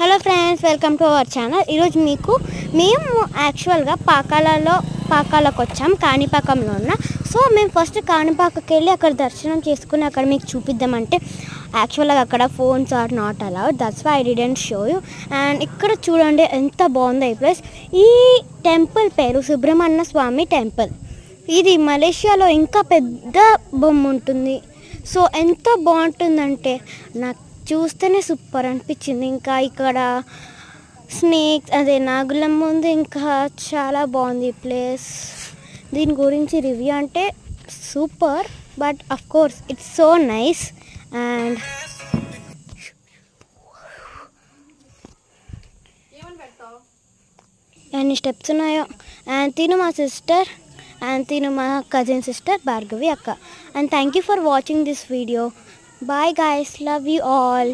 Hello friends, welcome to our channel. ఈరోజు మేము యాక్చువల్గా పాకాలకు వచ్చాం. కాణిపాకంలో ఉన్న. సో మేము ఫస్ట్ కాణిపాకకి వెళ్ళి అక్కడ దర్శనం చేసుకుని అక్కడ మీకు చూపిద్దామంటే యాక్చువల్గా అక్కడ phones are not allowed. That's why I didn't show you. And ఇక్కడ చూడండి ఎంత బాగుందో ఈ ప్లేస్. ఈ టెంపుల్ పేరు సుబ్రహ్మణ్య స్వామి టెంపుల్. ఇది మలేషియాలో ఇంకా పెద్ద బొమ్మ ఉంటుంది. సో ఎంత బాగుంటుందంటే నాకు చూస్తేనే సూపర్ అనిపించింది. ఇంకా ఇక్కడ స్నేక్స్ అదే నాగులమ్మ ఉంది. ఇంకా చాలా బాగుంది ఈ ప్లేస్. దీని గురించి రివ్యూ అంటే super, but of course it's so nice. And ఎన్ని స్టెప్స్ ఉన్నాయో. అండ్ తిను మా సిస్టర్, అండ్ తిను మా కజిన్ సిస్టర్ భార్గవి అక్క. And thank you for watching this video. Bye guys, love you all.